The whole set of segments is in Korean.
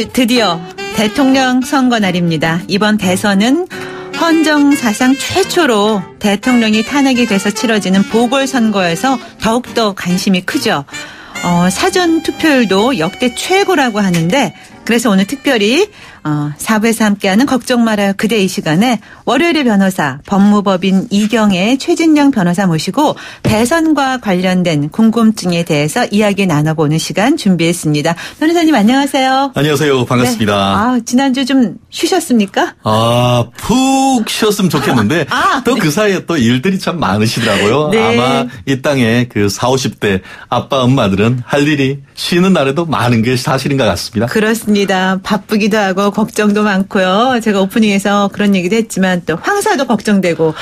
오늘 드디어 대통령 선거 날입니다. 이번 대선은 헌정 사상 최초로 대통령이 탄핵이 돼서 치러지는 보궐선거여서 더욱더 관심이 크죠. 사전 투표율도 역대 최고라고 하는데 그래서 오늘 특별히 4부에서 함께하는 걱정 말아요 그대 이 시간에 월요일의 변호사 법무법인 이경의 최진영 변호사 모시고 대선과 관련된 궁금증에 대해서 이야기 나눠보는 시간 준비했습니다. 변호사님 안녕하세요. 안녕하세요. 반갑습니다. 네. 지난주 좀 쉬셨습니까? 푹 쉬었으면 좋겠는데 또 그 사이에 또 일들이 참 많으시더라고요. 네. 아마 이 땅에 그 40, 50대 아빠 엄마들은 할 일이 쉬는 날에도 많은 게 사실인 것 같습니다. 그렇습니다. 바쁘기도 하고 걱정도 많고요. 제가 오프닝에서 그런 얘기도 했지만 또 황사도 걱정되고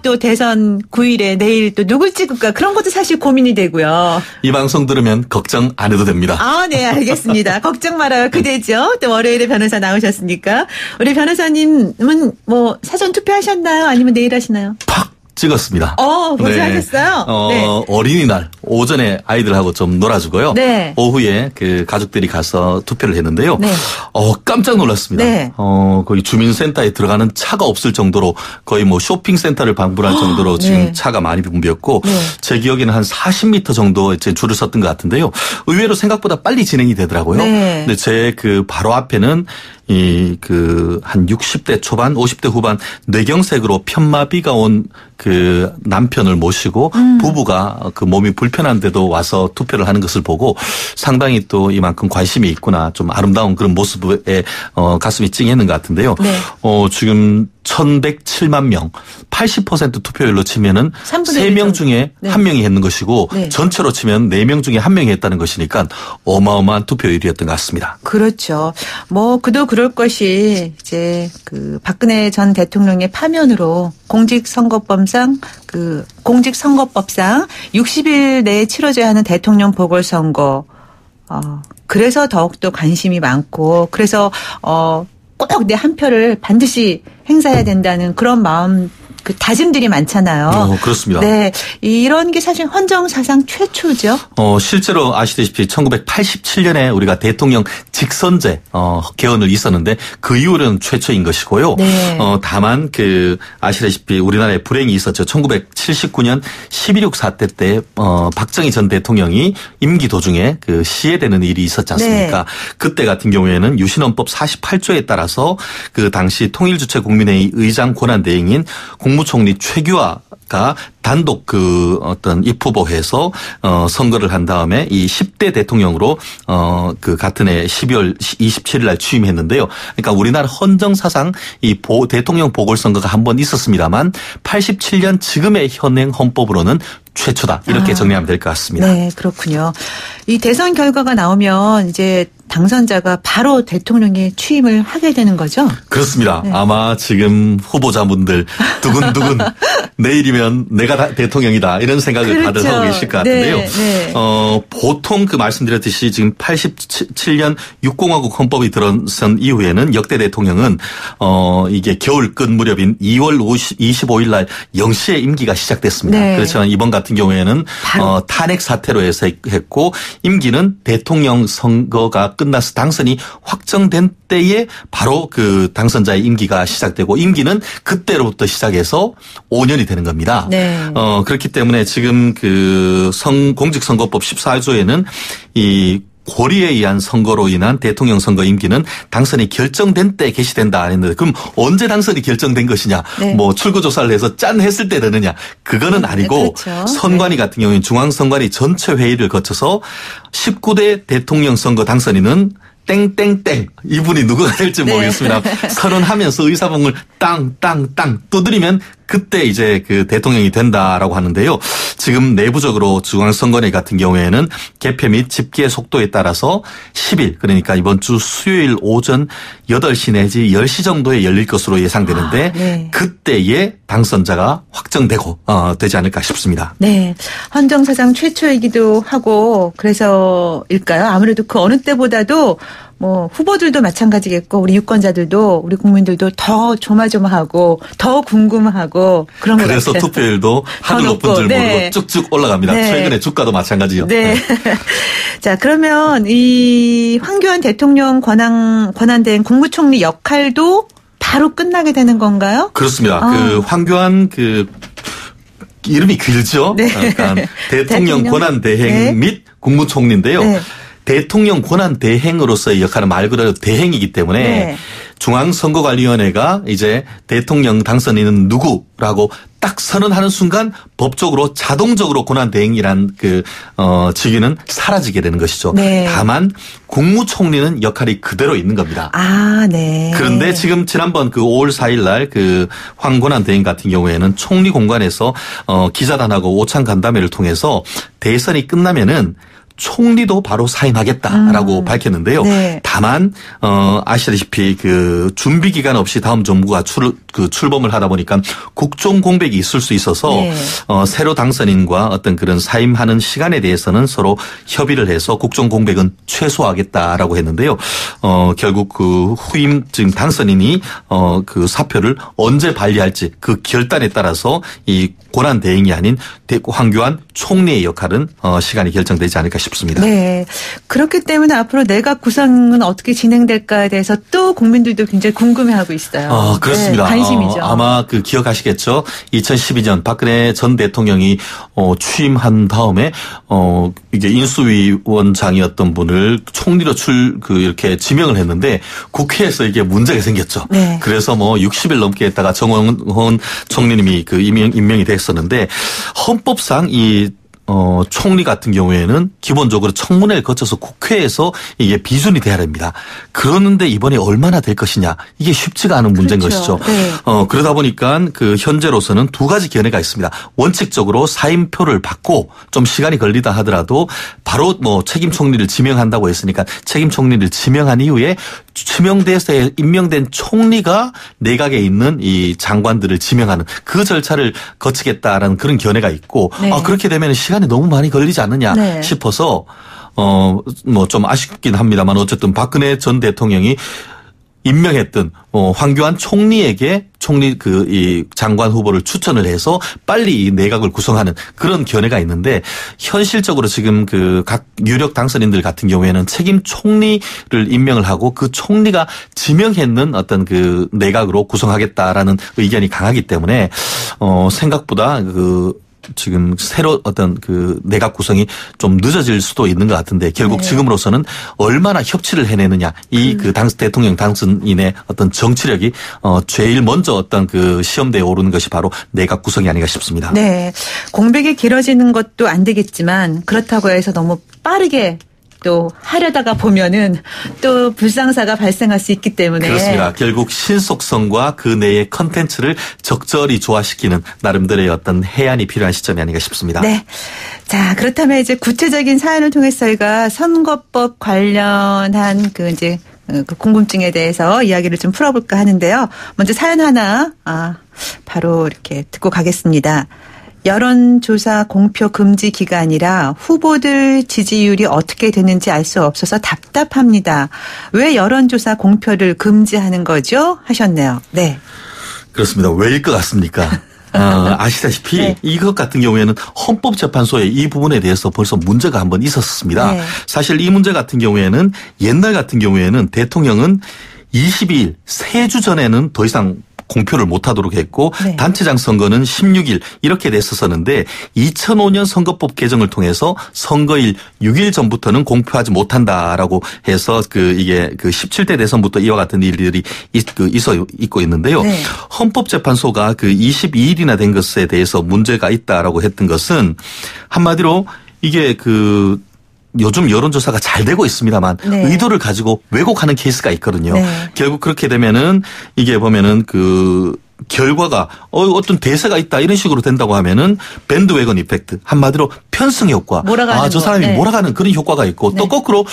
또 대선 9일에 내일 또 누굴 찍을까 그런 것도 사실 고민이 되고요. 이 방송 들으면 걱정 안 해도 됩니다. 네, 알겠습니다. 걱정 말아요. 그대죠. 또 월요일에 변호사 나오셨으니까. 우리 변호사님은 뭐 사전 투표하셨나요? 아니면 내일 하시나요? 팍 찍었습니다. 벌써 하셨어요? 네. 어린이날 오전에 아이들하고 좀 놀아주고요. 네. 오후에 그 가족들이 가서 투표를 했는데요. 네. 깜짝 놀랐습니다. 네. 거기 주민센터에 들어가는 차가 없을 정도로 거의 뭐 쇼핑센터를 방불할 정도로 지금 네. 차가 많이 붐볐고 네. 제 기억에는 한 40m 정도 이제 줄을 섰던 것 같은데요. 의외로 생각보다 빨리 진행이 되더라고요. 네. 근데 제 그 바로 앞에는 한 60대 초반, 50대 후반 뇌경색으로 편마비가 온 그 남편을 모시고 부부가 그 몸이 불편한데도 와서 투표를 하는 것을 보고 상당히 또 이만큼 관심이 있구나 좀 아름다운 그런 모습에 가슴이 찡했는 것 같은데요. 네. 지금 1107만 명, 80% 투표율로 치면은 3명 중에 네. 1명이 했는 것이고 네. 전체로 치면 4명 중에 1명이 했다는 것이니까 어마어마한 투표율이었던 것 같습니다. 그렇죠. 그도 그럴 것이 이제 그 박근혜 전 대통령의 파면으로 공직선거법상 60일 내에 치러져야 하는 대통령 보궐선거. 그래서 더욱더 관심이 많고 그래서 꼭 내 한 표를 반드시 행사해야 된다는 그런 마음 그 다짐들이 많잖아요. 그렇습니다. 네. 이런 게 사실 헌정 사상 최초죠. 실제로 아시다시피 1987년에 우리가 대통령 직선제 개헌을 있었는데 그 이후로는 최초인 것이고요. 네. 다만 아시다시피 우리나라에 불행이 있었죠. 1979년 12.6 사태 때 박정희 전 대통령이 임기 도중에 그 시해되는 일이 있었지 않습니까? 네. 그때 같은 경우에는 유신헌법 48조에 따라서 그 당시 통일주체국민회의 의장 권한대행인 국무총리 최규하가 단독 입후보해서 선거를 한 다음에 이 10대 대통령으로 같은 해 12월 27일 날 취임했는데요. 그러니까 우리나라 헌정 사상 이 대통령 보궐선거가 한 번 있었습니다만 87년 지금의 현행 헌법으로는 최초다. 이렇게 정리하면 될 것 같습니다. 네, 그렇군요. 이 대선 결과가 나오면 이제 당선자가 바로 대통령에 취임을 하게 되는 거죠? 그렇습니다. 네. 아마 지금 후보자분들 두근두근 내일이면 내가 대통령이다 이런 생각을 그렇죠. 다들 하고 계실 것 같은데요. 네. 보통 말씀드렸듯이 지금 87년 6공화국 헌법이 들어선 이후에는 역대 대통령은 이게 겨울 끝 무렵인 2월 25일 날 0시에 임기가 시작됐습니다. 네. 그렇지만 이번 같은 경우에는 탄핵 사태로 해서 했고 임기는 대통령 선거가 끝나서 당선이 확정된 때에 바로 그 당선자의 임기가 시작되고 임기는 그때로부터 시작해서 5년이 되는 겁니다. 네. 그렇기 때문에 지금 공직선거법 14조에는 이 고리에 의한 선거로 인한 대통령 선거 임기는 당선이 결정된 때 개시된다 했는데 그럼 언제 당선이 결정된 것이냐? 네. 출구조사를 해서 짠 했을 때 되느냐? 그거는 아니고 그렇죠. 선관위 같은 경우에는 중앙선관위 전체 회의를 거쳐서 19대 대통령 선거 당선인은 땡땡땡 이분이 누구가 될지 모르겠습니다. 선언하면서 의사봉을 땅땅땅 두드리면 그때 이제 그 대통령이 된다라고 하는데요. 지금 내부적으로 중앙선관위 같은 경우에는 개표 및 집계 속도에 따라서 10일 그러니까 이번 주 수요일 오전 8시 내지 10시 정도에 열릴 것으로 예상되는데 네. 그때에 당선자가 확정되고 되지 않을까 싶습니다. 네. 헌정사상 최초이기도 하고 그래서일까요? 아무래도 그 어느 때보다도 뭐 후보들도 마찬가지겠고 우리 유권자들도 우리 국민들도 더 조마조마하고 더 궁금하고 그런 것 같아요. 그래서 투표율도 하늘 높은 줄 모르고 쭉쭉 올라갑니다. 네. 최근에 주가도 마찬가지요. 네. 자, 그러면 이 황교안 대통령 권한대행 국무총리 역할도 바로 끝나게 되는 건가요? 그렇습니다. 그 황교안 이름이 길죠. 네. 그러니까 대통령 권한대행 네. 및 국무총리인데요. 네. 대통령 권한대행으로서의 역할은 말 그대로 대행이기 때문에 네. 중앙선거관리위원회가 이제 대통령 당선인은 누구라고 딱 선언하는 순간 법적으로 자동적으로 권한대행이란 직위는 사라지게 되는 것이죠. 네. 다만 국무총리는 역할이 그대로 있는 겁니다. 아, 네. 그런데 지금 지난번 5월 4일 날 황권한 대행 같은 경우에는 총리 공관에서 기자단하고 오찬 간담회를 통해서 대선이 끝나면은 총리도 바로 사임하겠다라고 밝혔는데요. 네. 다만 아시다시피 준비 기간 없이 다음 정부가 출범을 하다 보니까 국정 공백이 있을 수 있어서 네. 새로 당선인과 어떤 그런 사임하는 시간에 대해서는 서로 협의를 해서 국정 공백은 최소화하겠다라고 했는데요. 결국 후임 지금 당선인이 사표를 언제 발휘할지 그 결단에 따라서 이 권한 대행이 아닌 황교안 총리의 역할은 시간이 결정되지 않을까 싶습니다. 네. 그렇기 때문에 앞으로 내각 구성은 어떻게 진행될까에 대해서 또 국민들도 굉장히 궁금해하고 있어요. 그렇습니다. 네, 관심이죠. 아마 기억하시겠죠. 2012년 박근혜 전 대통령이 취임한 다음에 이게 인수위원장이었던 분을 총리로 이렇게 지명을 했는데 국회에서 이게 문제가 생겼죠. 네. 그래서 60일 넘게 했다가 정원훈 총리님이 임명이 됐었는데 헌법상 이 총리 같은 경우에는 기본적으로 청문회를 거쳐서 국회에서 이게 비준이 돼야 됩니다. 그러는데 이번에 얼마나 될 것이냐 이게 쉽지가 않은 문제인 그렇죠. 것이죠. 네. 그러다 보니까 현재로서는 두 가지 견해가 있습니다. 원칙적으로 사임표를 받고 좀 시간이 걸리다 하더라도 바로 책임 총리를 지명한다고 했으니까 책임 총리를 지명한 이후에 지명돼서 임명된 총리가 내각에 있는 이 장관들을 지명하는 그 절차를 거치겠다라는 그런 견해가 있고 네. 그렇게 되면 시간이 너무 많이 걸리지 않느냐 네. 싶어서 좀 아쉽긴 합니다만 어쨌든 박근혜 전 대통령이 임명했던 황교안 총리에게 이 장관 후보를 추천을 해서 빨리 이 내각을 구성하는 그런 견해가 있는데 현실적으로 지금 각 유력 당선인들 같은 경우에는 책임 총리를 임명을 하고 그 총리가 지명했는 어떤 내각으로 구성하겠다라는 의견이 강하기 때문에 생각보다 지금 새로 어떤 내각 구성이 좀 늦어질 수도 있는 것 같은데 결국 네. 지금으로서는 얼마나 협치를 해내느냐 대통령 당선인의 어떤 정치력이 제일 먼저 어떤 시험대에 오르는 것이 바로 내각 구성이 아닌가 싶습니다. 네. 공백이 길어지는 것도 안 되겠지만 그렇다고 해서 너무 빠르게 또 하려다가 보면은 또 불상사가 발생할 수 있기 때문에. 그렇습니다. 결국 신속성과 그 내의 컨텐츠를 적절히 조화시키는 나름대로의 어떤 해안이 필요한 시점이 아닌가 싶습니다. 네. 자, 그렇다면 이제 구체적인 사연을 통해서 저희가 선거법 관련한 궁금증에 대해서 이야기를 좀 풀어볼까 하는데요. 먼저 사연 하나, 바로 이렇게 듣고 가겠습니다. 여론조사 공표 금지 기간이라 후보들 지지율이 어떻게 되는지 알 수 없어서 답답합니다. 왜 여론조사 공표를 금지하는 거죠? 하셨네요. 네. 그렇습니다. 왜일 것 같습니까? 아시다시피 네. 이것 같은 경우에는 헌법재판소에 이 부분에 대해서 벌써 문제가 한번 있었습니다. 네. 사실 이 문제 같은 경우에는 옛날 같은 경우에는 대통령은 22일 3주 전에는 더 이상 공표를 못하도록 했고 네. 단체장 선거는 16일 이렇게 됐었는데 2005년 선거법 개정을 통해서 선거일 6일 전부터는 공표하지 못한다라고 해서 이게 17대 대선부터 이와 같은 일들이 있고 있는데요. 네. 헌법재판소가 22일이나 된 것에 대해서 문제가 있다라고 했던 것은 한마디로 이게 요즘 여론조사가 잘 되고 있습니다만 네. 의도를 가지고 왜곡하는 케이스가 있거든요. 네. 결국 그렇게 되면은 이게 보면은 결과가 어떤 대세가 있다 이런 식으로 된다고 하면은 밴드웨건 이펙트 한마디로 편승 효과. 몰아가는 저 사람이 네. 몰아가는 그런 효과가 있고 네. 또 거꾸로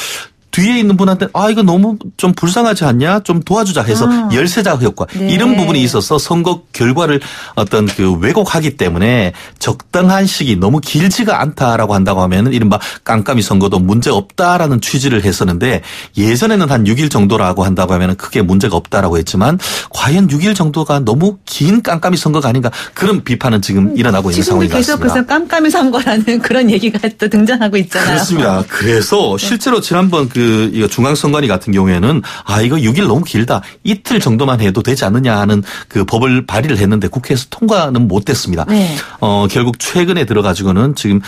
뒤에 있는 분한테 이거 너무 좀 불쌍하지 않냐? 좀 도와주자 해서 열세자 효과 네. 이런 부분이 있어서 선거 결과를 어떤 그 왜곡하기 때문에 적당한 시기 너무 길지가 않다라고 한다고 하면은 이른바 깜깜이 선거도 문제 없다라는 취지를 했었는데 예전에는 한 6일 정도라고 한다고 하면은 크게 문제가 없다라고 했지만 과연 6일 정도가 너무 긴 깜깜이 선거가 아닌가 그런 비판은 지금 일어나고 있는 상황인 것 같습니다. 계속해서 깜깜이 선거라는 그런 얘기가 또 등장하고 있잖아요. 그렇습니다. 그래서 실제로 지난번 이거 중앙선관위 같은 경우에는 이거 6일 너무 길다. 이틀 정도만 해도 되지 않느냐 하는 그 법을 발의를 했는데 국회에서 통과는 못 됐습니다. 네. 결국 최근에 들어가지고는 지금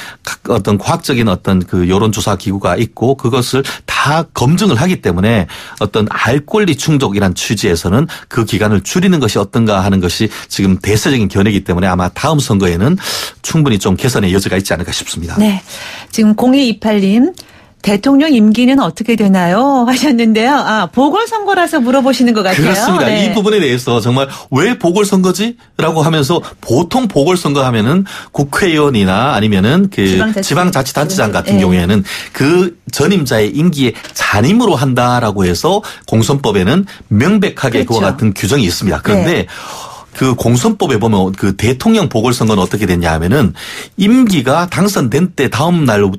어떤 과학적인 어떤 그 여론조사 기구가 있고 그것을 다 검증을 하기 때문에 어떤 알 권리 충족이란 취지에서는 그 기간을 줄이는 것이 어떤가 하는 것이 지금 대세적인 견해이기 때문에 아마 다음 선거에는 충분히 좀 개선의 여지가 있지 않을까 싶습니다. 네. 지금 0228님. 대통령 임기는 어떻게 되나요? 하셨는데요. 보궐선거라서 물어보시는 것 같아요. 그렇습니다. 네. 이 부분에 대해서 정말 왜 보궐선거지? 라고 하면서 보통 보궐선거 하면은 국회의원이나 아니면은 지방자치단체장 같은 네. 경우에는 그 전임자의 임기에 잔임으로 한다라고 해서 공선법에는 명백하게 그렇죠. 그와 같은 규정이 있습니다. 그런데 네. 그 공선법에 보면 그 대통령 보궐선거는 어떻게 됐냐 하면은 임기가 당선된 때 다음 날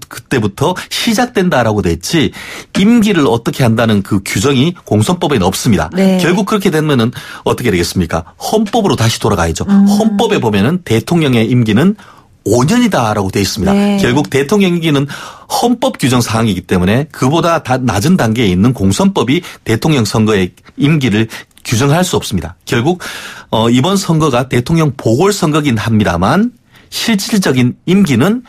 그때부터 시작된다라고 됐지 임기를 어떻게 한다는 그 규정이 공선법에는 없습니다. 네. 결국 그렇게 되면은 어떻게 되겠습니까? 헌법으로 다시 돌아가야죠. 헌법에 보면은 대통령의 임기는 5년이다라고 되어 있습니다. 네. 결국 대통령 임기는 헌법 규정 사항이기 때문에 그보다 다 낮은 단계에 있는 공선법이 대통령 선거의 임기를 규정할 수 없습니다. 결국 이번 선거가 대통령 보궐선거긴 합니다만 실질적인 임기는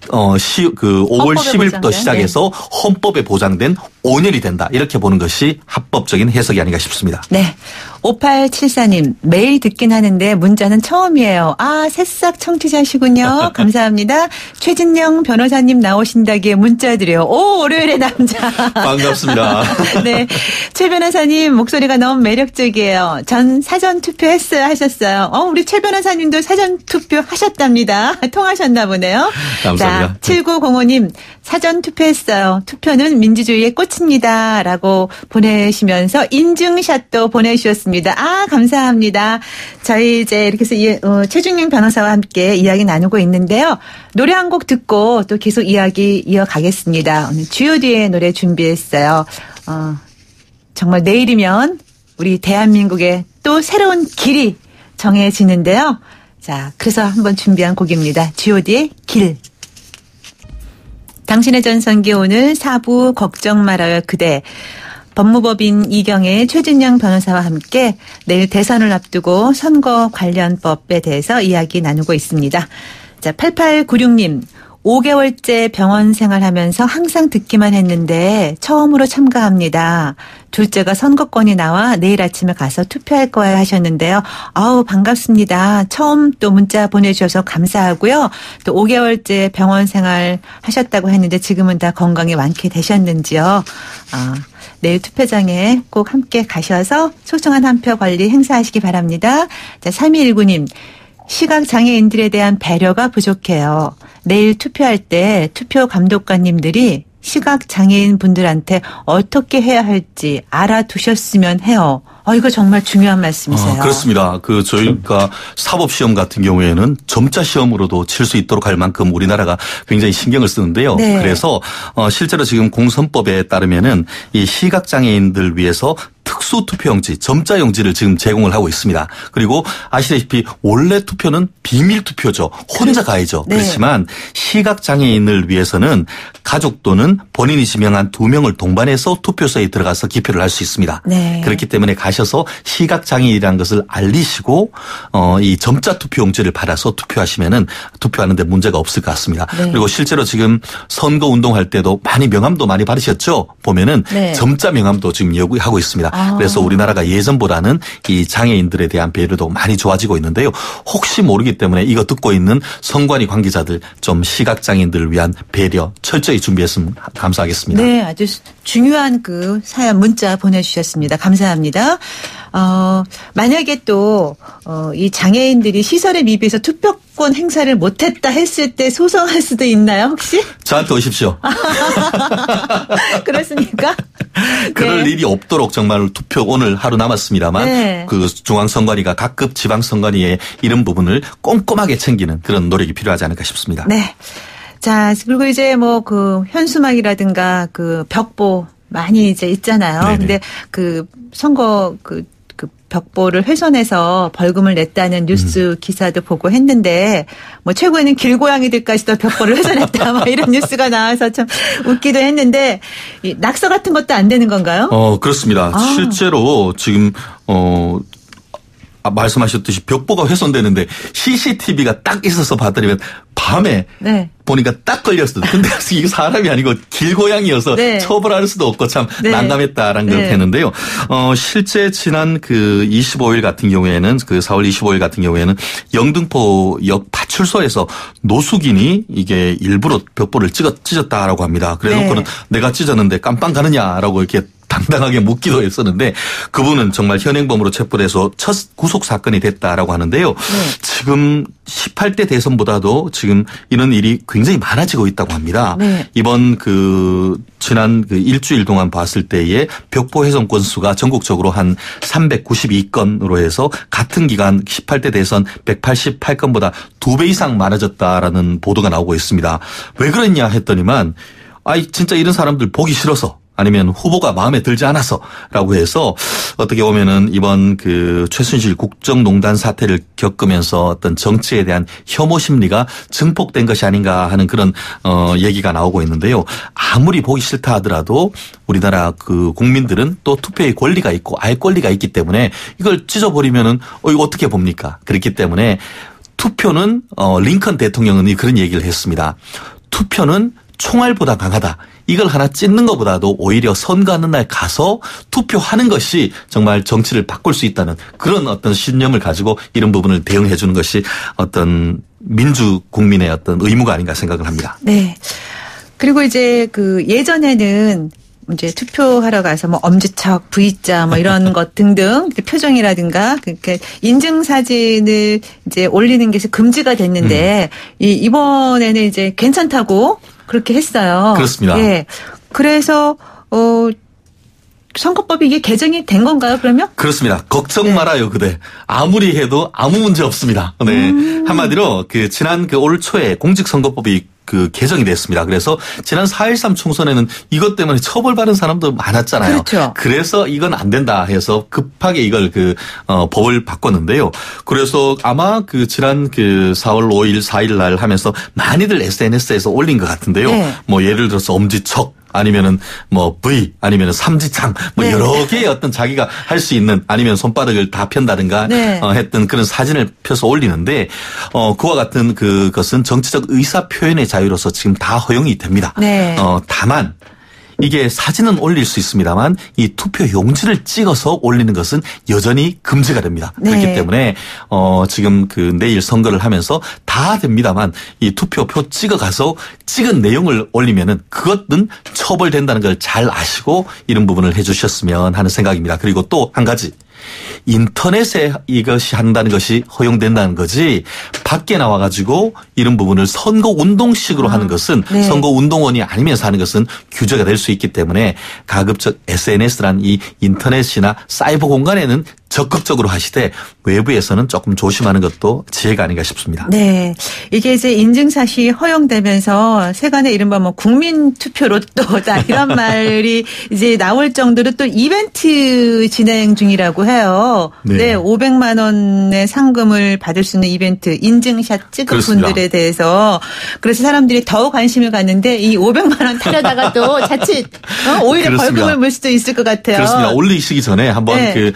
5월 10일부터 시작해서 헌법에 보장된 5년이 된다. 이렇게 보는 것이 합법적인 해석이 아닌가 싶습니다. 네. 5874님 매일 듣긴 하는데 문자는 처음이에요. 새싹 청취자시군요. 감사합니다. 최진영 변호사님 나오신다기에 문자 드려요. 월요일의 남자. 반갑습니다. 네. 최 변호사님 목소리가 너무 매력적이에요. 전 사전 투표했어요 하셨어요. 우리 최 변호사님도 사전 투표 하셨답니다. 통하셨나 보네요. 감사합니다. 자, 7905님 사전 투표했어요. 투표는 민주주의의 꽃입니다. 라고 보내시면서 인증샷도 보내주셨습니다. 감사합니다. 저희 이제 이렇게 해서 최준영 변호사와 함께 이야기 나누고 있는데요. 노래 한 곡 듣고 또 계속 이야기 이어가겠습니다. 오늘 G.O.D의 노래 준비했어요. 정말 내일이면 우리 대한민국의 또 새로운 길이 정해지는데요. 자, 그래서 한번 준비한 곡입니다. G.O.D의 길. 당신의 전성기 오늘 4부 걱정 말아요 그대. 법무법인 이경의 최진영 변호사와 함께 내일 대선을 앞두고 선거 관련법에 대해서 이야기 나누고 있습니다. 자, 8896님. 5개월째 병원 생활하면서 항상 듣기만 했는데 처음으로 참가합니다. 둘째가 선거권이 나와 내일 아침에 가서 투표할 거예요 하셨는데요. 반갑습니다. 처음 또 문자 보내주셔서 감사하고요. 또 5개월째 병원 생활 하셨다고 했는데 지금은 다 건강이 완쾌되셨는지요. 내일 투표장에 꼭 함께 가셔서 소중한 한 표 권리 행사하시기 바랍니다. 자, 3219님. 시각장애인들에 대한 배려가 부족해요. 내일 투표할 때 투표 감독관님들이 시각장애인 분들한테 어떻게 해야 할지 알아두셨으면 해요. 이거 정말 중요한 말씀이세요. 그렇습니다. 저희가 사법시험 같은 경우에는 점자 시험으로도 칠 수 있도록 할 만큼 우리나라가 굉장히 신경을 쓰는데요. 네. 그래서 실제로 지금 공선법에 따르면은 이 시각장애인들 위해서 특수투표용지, 점자용지를 지금 제공을 하고 있습니다. 그리고 아시다시피 원래 투표는 비밀투표죠. 혼자 가야죠. 네. 그렇지만 시각장애인을 위해서는 가족 또는 본인이 지명한 2명을 동반해서 투표소에 들어가서 기표를 할 수 있습니다. 네. 그렇기 때문에 가셔서 시각장애인이라는 것을 알리시고 이 점자 투표용지를 받아서 투표하시면은 투표하는데 문제가 없을 것 같습니다. 네. 그리고 실제로 지금 선거 운동할 때도 명함도 많이 받으셨죠? 보면은 네. 점자 명함도 지금 요구하고 있습니다. 그래서 우리나라가 예전보다는 이 장애인들에 대한 배려도 많이 좋아지고 있는데요. 혹시 모르기 때문에 이거 듣고 있는 선관위 관계자들 좀 시각장애인들을 위한 배려 철저히 준비했으면 감사하겠습니다. 네, 아주 중요한 사연 문자 보내주셨습니다. 감사합니다. 만약에 또, 이 장애인들이 시설에 미비해서 투표권 행사를 못했다 했을 때 소송할 수도 있나요, 혹시? 저한테 오십시오. 그렇습니까? 그럴 네. 일이 없도록 정말 투표 오늘 하루 남았습니다만 네. 그 중앙선관위가 각급 지방선관위의 이런 부분을 꼼꼼하게 챙기는 그런 노력이 필요하지 않을까 싶습니다. 네. 자, 그리고 이제 뭐 그 현수막이라든가 그 벽보 많이 이제 있잖아요. 네네. 근데 그 선거 그 벽보를 훼손해서 벌금을 냈다는 뉴스 기사도 보고 했는데 뭐 최고에는 길고양이들까지도 벽보를 훼손했다 막 이런 뉴스가 나와서 참 웃기도 했는데 이 낙서 같은 것도 안 되는 건가요? 그렇습니다. 실제로 지금 말씀하셨듯이 벽보가 훼손되는데 CCTV가 딱 있어서 봤더니 밤에 네. 보니까 딱 걸렸어요. 근데 이게 사람이 아니고 길고양이여서 네. 처벌할 수도 없고 참 네. 난감했다라는 걸 네. 했는데요. 실제 지난 그 25일 같은 경우에는 그 4월 25일 같은 경우에는 영등포역 파출소에서 노숙인이 이게 일부러 벽보를 찢었다라고 합니다. 그래놓고는 네. 내가 찢었는데 깜빵 가느냐라고 이렇게 당당하게 묻기도 했었는데 그분은 정말 현행범으로 체포돼서 첫 구속 사건이 됐다라고 하는데요. 네. 지금 18대 대선보다도 지금 이런 일이 굉장히 많아지고 있다고 합니다. 네. 이번 지난 일주일 동안 봤을 때의 벽보 훼손 건수가 전국적으로 한 392건으로 해서 같은 기간 18대 대선 188건보다 2배 이상 많아졌다라는 보도가 나오고 있습니다. 왜 그랬냐 했더니만 진짜 이런 사람들 보기 싫어서 아니면 후보가 마음에 들지 않아서라고 해서 어떻게 보면은 이번 최순실 국정농단 사태를 겪으면서 어떤 정치에 대한 혐오 심리가 증폭된 것이 아닌가 하는 그런 얘기가 나오고 있는데요. 아무리 보기 싫다 하더라도 우리나라 국민들은 또 투표의 권리가 있고 알 권리가 있기 때문에 이걸 찢어버리면은 이거 어떻게 봅니까? 그렇기 때문에 투표는 링컨 대통령은 그런 얘기를 했습니다. 투표는 총알보다 강하다. 이걸 하나 찢는 것보다도 오히려 선거하는 날 가서 투표하는 것이 정말 정치를 바꿀 수 있다는 그런 어떤 신념을 가지고 이런 부분을 대응해 주는 것이 어떤 민주 국민의 어떤 의무가 아닌가 생각을 합니다. 네. 그리고 이제 예전에는 이제 투표하러 가서 뭐 엄지척, V자 뭐 이런 것 등등 표정이라든가 그러니까 인증 사진을 이제 올리는 게 금지가 됐는데 이번에는 이제 괜찮다고 그렇게 했어요. 그렇습니다. 예. 그래서 선거법이 이게 개정이 된 건가요, 그러면? 그렇습니다. 걱정 말아요, 그대. 아무리 해도 아무 문제 없습니다. 네. 한마디로 지난 올 초에 공직선거법이 개정이 됐습니다. 그래서 지난 4.13 총선에는 이것 때문에 처벌받은 사람도 많았잖아요. 그렇죠. 그래서 이건 안 된다 해서 급하게 이걸 법을 바꿨는데요. 그래서 아마 지난 4월 5일, 4일 날 하면서 많이들 SNS에서 올린 것 같은데요. 네. 뭐 예를 들어서 엄지척 아니면은 뭐 V 아니면은 삼지창 뭐 네. 여러 개의 어떤 자기가 할 수 있는 아니면 손바닥을 다 편다든가 네. 했던 그런 사진을 펴서 올리는데 그와 같은 그것은 정치적 의사 표현의 자유로서 지금 다 허용이 됩니다. 네. 다만 이게 사진은 올릴 수 있습니다만 이 투표 용지를 찍어서 올리는 것은 여전히 금지가 됩니다. 네. 그렇기 때문에 지금 내일 선거를 하면서 다 됩니다만 이 투표표 찍어가서 찍은 내용을 올리면은 그것은 처벌된다는 걸 잘 아시고 이런 부분을 해주셨으면 하는 생각입니다. 그리고 또 한 가지. 인터넷에 이것이 한다는 것이 허용된다는 거지 밖에 나와가지고 이런 부분을 선거운동식으로 하는 것은 네. 선거운동원이 아니면서 하는 것은 규제가 될 수 있기 때문에 가급적 SNS란 이 인터넷이나 사이버 공간에는 적극적으로 하시되 외부에서는 조금 조심하는 것도 지혜가 아닌가 싶습니다. 네. 이게 이제 인증샷이 허용되면서 세간의 이른바 뭐 국민투표 로또다 이런 말이 이제 나올 정도로 또 이벤트 진행 중이라고 해요. 네. 네. 500만 원의 상금을 받을 수 있는 이벤트 인증샷 찍은 그렇습니다. 분들에 대해서 그래서 사람들이 더 관심을 갖는데 이 500만 원 타려다가 또 자칫 오히려 그렇습니다. 벌금을 물 수도 있을 것 같아요. 그렇습니다. 올리시기 전에 한번 네.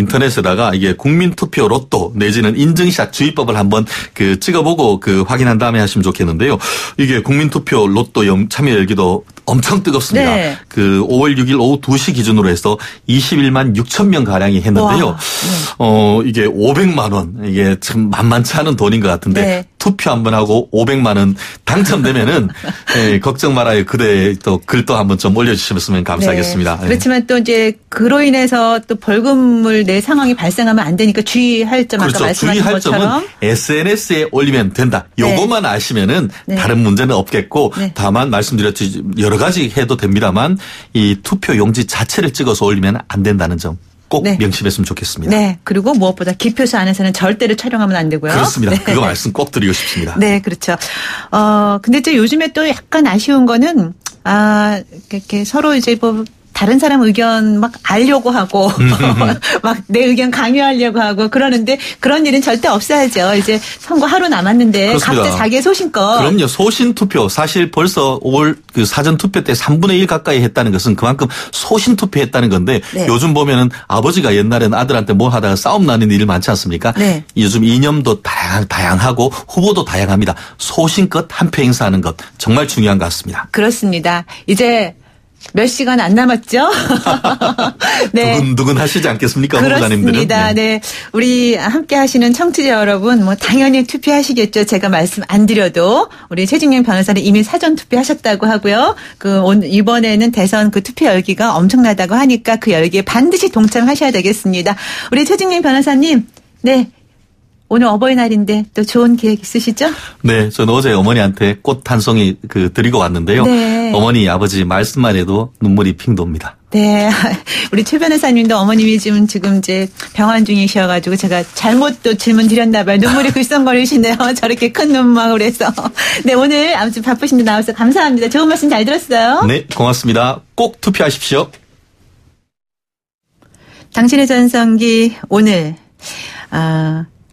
인터넷에다가 이게 국민투표 로또 내지는 인증샷 주의법을 한번 찍어보고 확인한 다음에 하시면 좋겠는데요. 이게 국민투표 로또 참여 열기도 엄청 뜨겁습니다. 네. 5월 6일 오후 2시 기준으로 해서 21만 6천 명 가량이 했는데요. 와, 네. 이게 500만 원 이게 참 만만치 않은 돈인 것 같은데 네. 투표 한번 하고 500만 원 당첨되면은 예, 걱정 말아요. 그대 또 글도 한번 좀 올려주시면 감사하겠습니다. 네. 그렇지만 또 이제 그로 인해서 또 벌금을 낼 상황이 발생하면 안 되니까 주의할 점 그렇죠. 아까 말씀하신 주의할 것처럼 점은 SNS에 올리면 된다. 요것만 아시면은 다른 문제는 없겠고 다만 말씀드렸듯이 여러 가지 해도 됩니다만 이 투표 용지 자체를 찍어서 올리면 안 된다는 점. 꼭 명심했으면 좋겠습니다. 네. 그리고 무엇보다 기표소 안에서는 절대로 촬영하면 안 되고요. 그렇습니다. 그거 말씀 꼭 드리고 싶습니다. 네, 그렇죠. 근데 또 요즘에 또 약간 아쉬운 거는 이렇게 서로 이제 뭐 다른 사람 의견 막 알려고 하고 막 내 의견 강요하려고 하고 그러는데 그런 일은 절대 없어야죠. 이제 선거 하루 남았는데 그렇습니다. 각자 자기의 소신껏. 그럼요. 소신 투표 사실 벌써 5월 그 사전 투표 때 3분의 1 가까이 했다는 것은 그만큼 소신 투표했다는 건데 요즘 보면은 아버지가 옛날에는 아들한테 뭐 하다가 싸움 나는 일 많지 않습니까? 요즘 이념도 다양하고 후보도 다양합니다. 소신껏 한 표 행사하는 것 정말 중요한 것 같습니다. 그렇습니다. 이제 몇 시간 안 남았죠? 네. 두근두근 하시지 않겠습니까? 그렇습니다. 네. 우리 함께 하시는 청취자 여러분, 뭐, 당연히 투표하시겠죠. 제가 말씀 안 드려도. 우리 최진경 변호사는 이미 사전 투표하셨다고 하고요. 이번에는 대선 그 투표 열기가 엄청나다고 하니까 그 열기에 반드시 동참하셔야 되겠습니다. 우리 최진경 변호사님, 네. 오늘 어버이날인데 또 좋은 계획 있으시죠? 네, 저는 어제 어머니한테 꽃 한 송이 드리고 왔는데요. 어머니, 아버지 말씀만 해도 눈물이 핑 돕니다. 네, 우리 최 변호사님도 어머님이 지금 이제 병원 중이셔가지고 제가 잘못 또 질문 드렸나 봐요. 눈물이 글썽거리시네요. 저렇게 큰 눈망울 해서. 네, 오늘 아무튼 바쁘신데 나와서 감사합니다. 좋은 말씀 잘 들었어요. 네, 고맙습니다. 꼭 투표하십시오. 당신의 전성기 오늘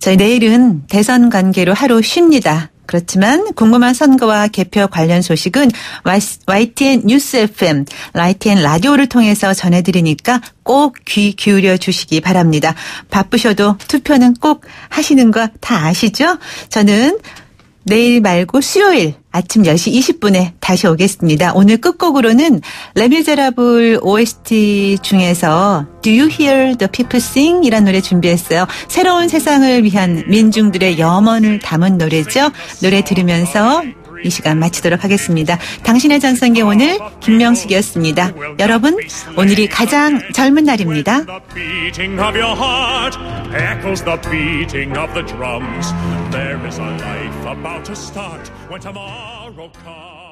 저희 내일은 대선 관계로 하루 쉽니다. 그렇지만 궁금한 선거와 개표 관련 소식은 YTN 뉴스 FM, YTN 라디오를 통해서 전해드리니까 꼭 귀 기울여 주시기 바랍니다. 바쁘셔도 투표는 꼭 하시는 거 다 아시죠? 저는 내일 말고 수요일 아침 10시 20분에 다시 오겠습니다. 오늘 끝곡으로는 레미제라블 OST 중에서 Do You Hear the People Sing? 이라는 노래 준비했어요. 새로운 세상을 위한 민중들의 염원을 담은 노래죠. 노래 들으면서 이 시간 마치도록 하겠습니다. 당신의 전성기 오늘 김명숙이었습니다. 여러분, 오늘이 가장 젊은 날입니다. Echoes the beating of the drums. There is a life about to start when tomorrow comes.